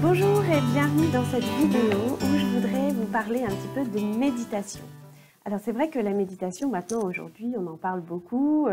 Bonjour et bienvenue dans cette vidéo où je voudrais vous parler un petit peu de méditation. Alors c'est vrai que la méditation maintenant aujourd'hui on en parle beaucoup,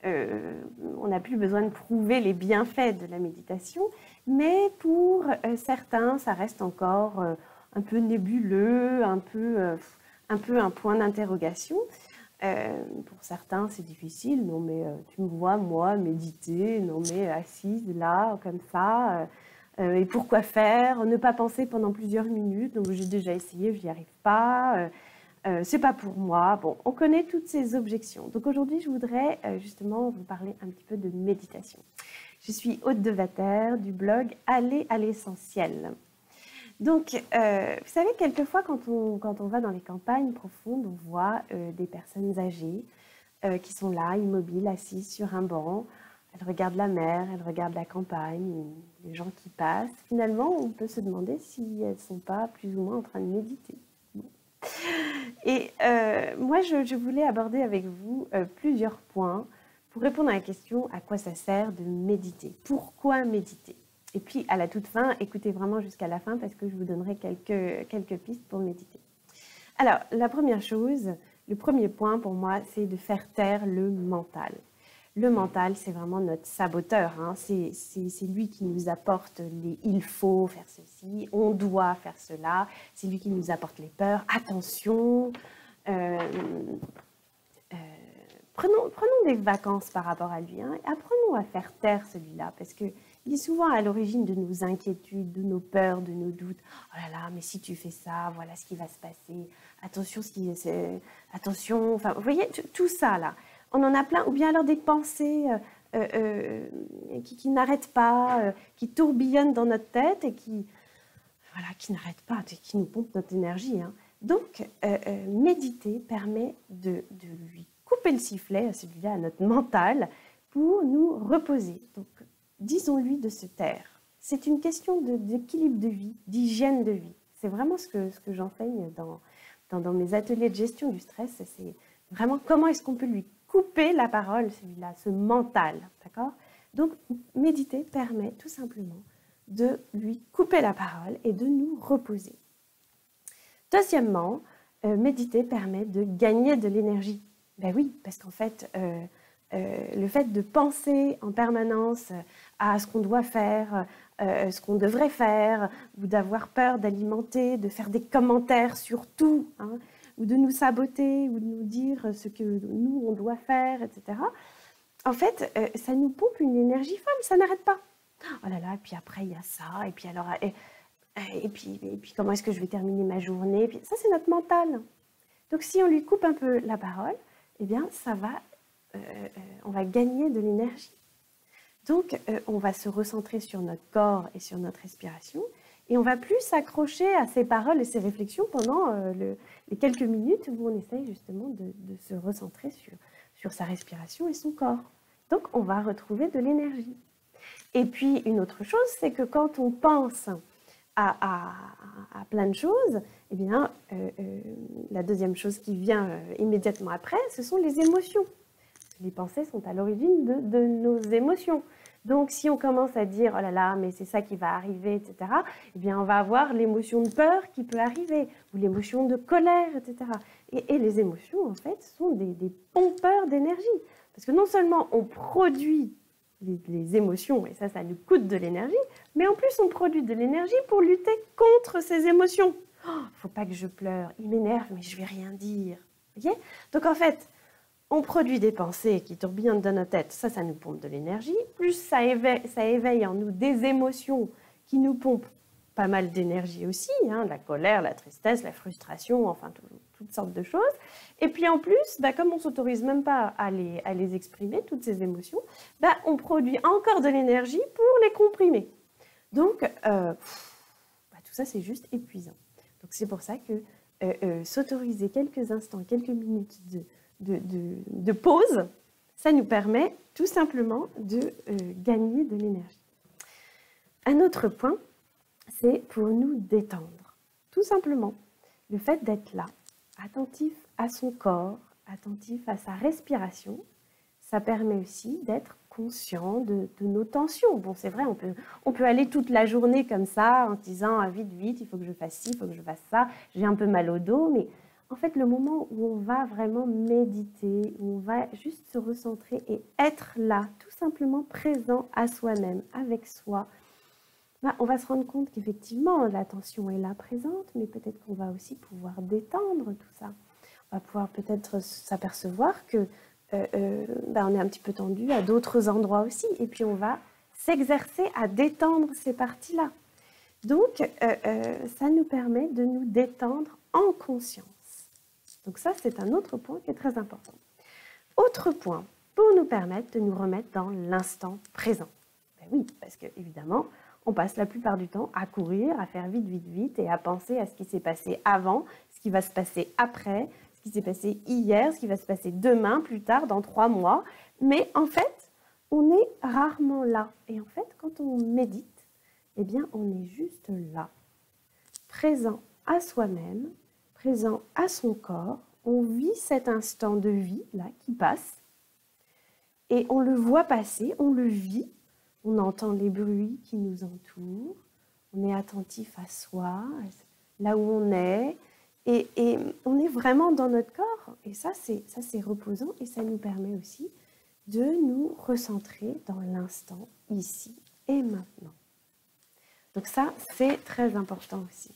on n'a plus besoin de prouver les bienfaits de la méditation, mais pour certains ça reste encore un peu nébuleux, un peu un point d'interrogation. Pour certains c'est difficile, non mais tu me vois moi méditer, non mais assise là comme ça. Et pourquoi faire? Ne pas penser pendant plusieurs minutes. Donc j'ai déjà essayé, je n'y arrive pas. C'est pas pour moi. Bon, on connaît toutes ces objections. Donc aujourd'hui, je voudrais justement vous parler un petit peu de méditation. Je suis Aude Devater du blog Aller à l'essentiel. Donc, vous savez, quelquefois, quand on va dans les campagnes profondes, on voit des personnes âgées qui sont là, immobiles, assises sur un banc. Elles regardent la mer, elles regardent la campagne, les gens qui passent. Finalement, on peut se demander si elles ne sont pas plus ou moins en train de méditer. Bon. Et moi, je voulais aborder avec vous plusieurs points pour répondre à la question à quoi ça sert de méditer. Pourquoi méditer? Et puis, à la toute fin, écoutez vraiment jusqu'à la fin parce que je vous donnerai quelques pistes pour méditer. Alors, la première chose, le premier point pour moi, c'est de faire taire le mental. Le mental, c'est vraiment notre saboteur. Hein. C'est lui qui nous apporte les « il faut faire ceci »,« on doit faire cela ». C'est lui qui nous apporte les peurs. Attention, prenons des vacances par rapport à lui. Hein. Apprenons à faire taire celui-là parce qu'il est souvent à l'origine de nos inquiétudes, de nos peurs, de nos doutes. « Oh là là, mais si tu fais ça, voilà ce qui va se passer. Attention, attention. » Enfin, vous voyez, tout ça là. On en a plein, ou bien alors des pensées qui n'arrêtent pas, qui tourbillonnent dans notre tête et qui n'arrêtent pas, qui nous pompent notre énergie. Hein. Donc, méditer permet de lui couper le sifflet, celui-là, à notre mental, pour nous reposer. Donc, disons-lui de se taire. C'est une question d'équilibre de vie, d'hygiène de vie. C'est vraiment ce que j'enseigne dans mes ateliers de gestion du stress. C'est vraiment comment est-ce qu'on peut lui couper la parole, celui-là, ce mental, d'accord? Donc, méditer permet tout simplement de lui couper la parole et de nous reposer. Deuxièmement, méditer permet de gagner de l'énergie. Ben oui, parce qu'en fait, le fait de penser en permanence à ce qu'on doit faire, ce qu'on devrait faire, ou d'avoir peur d'alimenter, de faire des commentaires sur tout, hein, ou de nous saboter, ou de nous dire ce que nous, on doit faire, etc. En fait, ça nous pompe une énergie folle, ça n'arrête pas. Oh là là, et puis après, il y a ça, et puis alors, et puis comment est-ce que je vais terminer ma journée? Et puis, ça, c'est notre mental. Donc, si on lui coupe un peu la parole, eh bien, on va gagner de l'énergie. Donc, on va se recentrer sur notre corps et sur notre respiration, et on va plus s'accrocher à ces paroles et ces réflexions pendant les quelques minutes où on essaye justement de se recentrer sur sa respiration et son corps. Donc, on va retrouver de l'énergie. Et puis, une autre chose, c'est que quand on pense à plein de choses, eh bien, la deuxième chose qui vient immédiatement après, ce sont les émotions. Les pensées sont à l'origine de nos émotions. Donc, si on commence à dire « oh là là, mais c'est ça qui va arriver », etc., eh bien, on va avoir l'émotion de peur qui peut arriver, ou l'émotion de colère, etc. Et les émotions, en fait, sont des pompeurs d'énergie. Parce que non seulement on produit les émotions, et ça nous coûte de l'énergie, mais en plus, on produit de l'énergie pour lutter contre ces émotions. Oh, faut pas que je pleure, il m'énerve, mais je vais rien dire. Okay? Donc, en fait, on produit des pensées qui tourbillonnent dans notre tête, ça nous pompe de l'énergie, plus ça éveille en nous des émotions qui nous pompent pas mal d'énergie aussi, hein, la colère, la tristesse, la frustration, enfin toutes sortes de choses. Et puis en plus, comme on ne s'autorise même pas à les exprimer, toutes ces émotions, on produit encore de l'énergie pour les comprimer. Donc, tout ça c'est juste épuisant. Donc c'est pour ça que s'autoriser quelques instants, quelques minutes de pause, ça nous permet tout simplement de gagner de l'énergie. Un autre point, c'est pour nous détendre. Tout simplement, le fait d'être là, attentif à son corps, attentif à sa respiration, ça permet aussi d'être conscient de nos tensions. Bon, c'est vrai, on peut aller toute la journée comme ça en se disant ah, vite, vite, il faut que je fasse ci, il faut que je fasse ça, j'ai un peu mal au dos, mais en fait, le moment où on va vraiment méditer, où on va juste se recentrer et être là, tout simplement présent à soi-même, avec soi, bah, on va se rendre compte qu'effectivement, la tension est là présente, mais peut-être qu'on va aussi pouvoir détendre tout ça. On va pouvoir peut-être s'apercevoir que bah, on est un petit peu tendu à d'autres endroits aussi, et puis on va s'exercer à détendre ces parties-là. Donc, ça nous permet de nous détendre en conscience. Donc ça, c'est un autre point qui est très important. Autre point, pour nous permettre de nous remettre dans l'instant présent. Ben oui, parce que évidemment, on passe la plupart du temps à courir, à faire vite, vite, vite, et à penser à ce qui s'est passé avant, ce qui va se passer après, ce qui s'est passé hier, ce qui va se passer demain, plus tard, dans 3 mois. Mais en fait, on est rarement là. Et en fait, quand on médite, eh bien, on est juste là, présent à soi-même, présent à son corps. On vit cet instant de vie là qui passe et on le voit passer, on le vit, on entend les bruits qui nous entourent, on est attentif à soi, là où on est et on est vraiment dans notre corps et ça c'est reposant et ça nous permet aussi de nous recentrer dans l'instant ici et maintenant. Donc ça c'est très important aussi.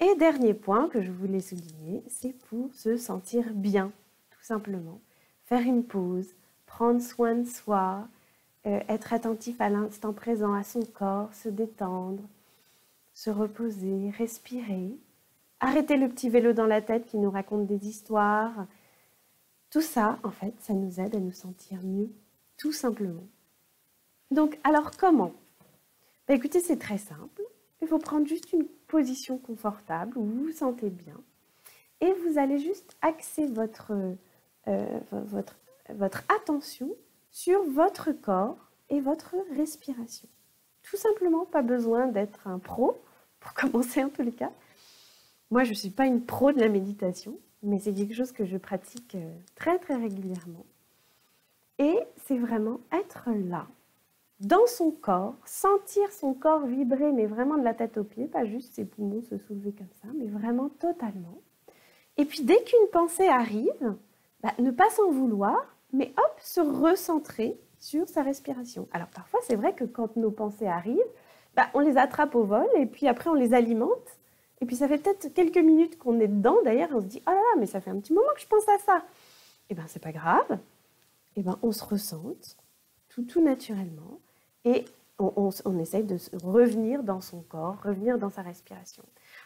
Et dernier point que je voulais souligner, c'est pour se sentir bien, tout simplement. Faire une pause, prendre soin de soi, être attentif à l'instant présent, à son corps, se détendre, se reposer, respirer, arrêter le petit vélo dans la tête qui nous raconte des histoires. Tout ça, en fait, ça nous aide à nous sentir mieux, tout simplement. Donc, alors comment ? Ben, écoutez, c'est très simple. Il faut prendre juste une position confortable où vous vous sentez bien et vous allez juste axer votre attention sur votre corps et votre respiration. Tout simplement, pas besoin d'être un pro, pour commencer en tous les cas. Moi, je ne suis pas une pro de la méditation, mais c'est quelque chose que je pratique très très régulièrement. Et c'est vraiment être là, dans son corps, sentir son corps vibrer, mais vraiment de la tête aux pieds, pas juste ses poumons se soulever comme ça, mais vraiment totalement. Et puis dès qu'une pensée arrive, bah, ne pas s'en vouloir, mais hop, se recentrer sur sa respiration. Alors parfois, c'est vrai que quand nos pensées arrivent, bah, on les attrape au vol et puis après on les alimente. Et puis ça fait peut-être quelques minutes qu'on est dedans, d'ailleurs, on se dit « Oh là là, mais ça fait un petit moment que je pense à ça !» Eh bien, c'est pas grave. Eh bien, on se ressente tout naturellement. Et on essaye de revenir dans son corps, revenir dans sa respiration.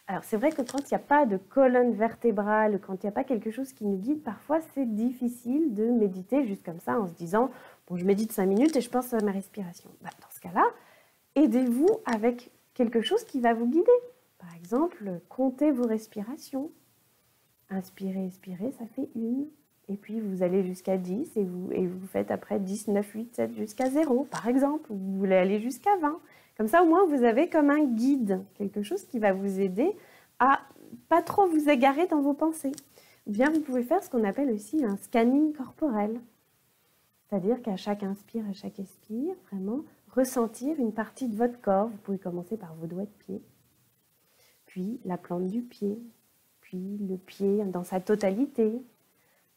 Alors, c'est vrai que quand il n'y a pas de colonne vertébrale, quand il n'y a pas quelque chose qui nous guide, parfois, c'est difficile de méditer juste comme ça en se disant « Bon, je médite 5 minutes et je pense à ma respiration. » Bah, dans ce cas-là, aidez-vous avec quelque chose qui va vous guider. Par exemple, comptez vos respirations. Inspirez, expirez, ça fait 1. Et puis, vous allez jusqu'à 10 et vous faites après 10, 9, 8, 7 jusqu'à 0, par exemple. Vous voulez aller jusqu'à 20. Comme ça, au moins, vous avez comme un guide, quelque chose qui va vous aider à pas trop vous égarer dans vos pensées. Ou bien, vous pouvez faire ce qu'on appelle aussi un scanning corporel. C'est-à-dire qu'à chaque inspire, à chaque expire, vraiment ressentir une partie de votre corps. Vous pouvez commencer par vos doigts de pied, puis la plante du pied, puis le pied dans sa totalité,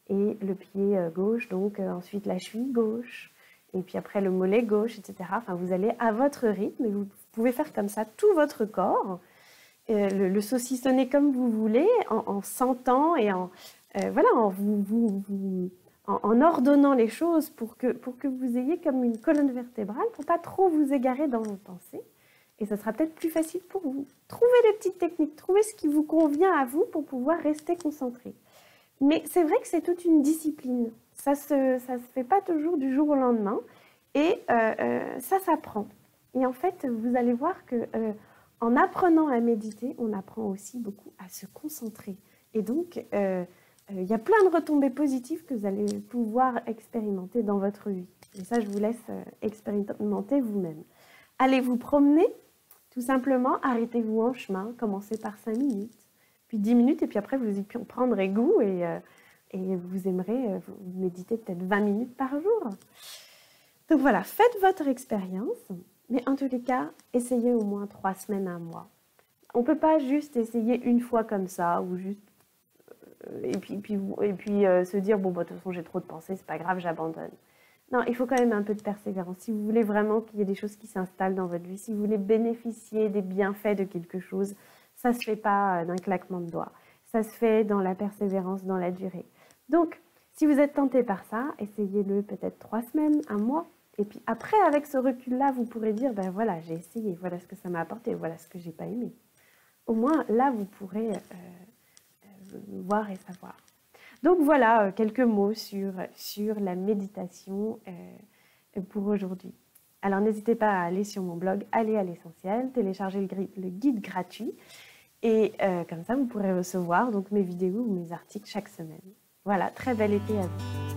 et le pied gauche, donc ensuite la cheville gauche, et puis après le mollet gauche, etc. Enfin, vous allez à votre rythme, et vous pouvez faire comme ça tout votre corps, le saucissonner comme vous voulez, en sentant et voilà, en ordonnant les choses pour que vous ayez comme une colonne vertébrale, pour pas trop vous égarer dans vos pensées. Et ça sera peut-être plus facile pour vous. Trouvez des petites techniques, trouvez ce qui vous convient à vous pour pouvoir rester concentré. Mais c'est vrai que c'est toute une discipline. Ça se fait pas toujours du jour au lendemain. Et ça s'apprend. Et en fait, vous allez voir que en apprenant à méditer, on apprend aussi beaucoup à se concentrer. Et donc, il y a plein de retombées positives que vous allez pouvoir expérimenter dans votre vie. Et ça, je vous laisse expérimenter vous-même. Allez vous promener, tout simplement, arrêtez-vous en chemin, commencez par 5 minutes. Puis 10 minutes, et puis après, vous y prendrez goût et vous aimerez méditer peut-être 20 minutes par jour. Donc voilà, faites votre expérience, mais en tous les cas, essayez au moins 3 semaines, un mois. On ne peut pas juste essayer une fois comme ça, ou juste et puis se dire bon, bah, de toute façon j'ai trop de pensées, c'est pas grave, j'abandonne. Non, il faut quand même un peu de persévérance. Si vous voulez vraiment qu'il y ait des choses qui s'installent dans votre vie, si vous voulez bénéficier des bienfaits de quelque chose, ça se fait pas d'un claquement de doigts. Ça se fait dans la persévérance, dans la durée. Donc, si vous êtes tenté par ça, essayez-le peut-être 3 semaines, un mois. Et puis après, avec ce recul-là, vous pourrez dire, ben voilà, j'ai essayé, voilà ce que ça m'a apporté, voilà ce que j'ai pas aimé. Au moins, là, vous pourrez voir et savoir. Donc voilà, quelques mots sur la méditation pour aujourd'hui. Alors n'hésitez pas à aller sur mon blog Aller à l'essentiel, télécharger le guide gratuit et comme ça vous pourrez recevoir donc mes vidéos ou mes articles chaque semaine. Voilà, très bel été à vous.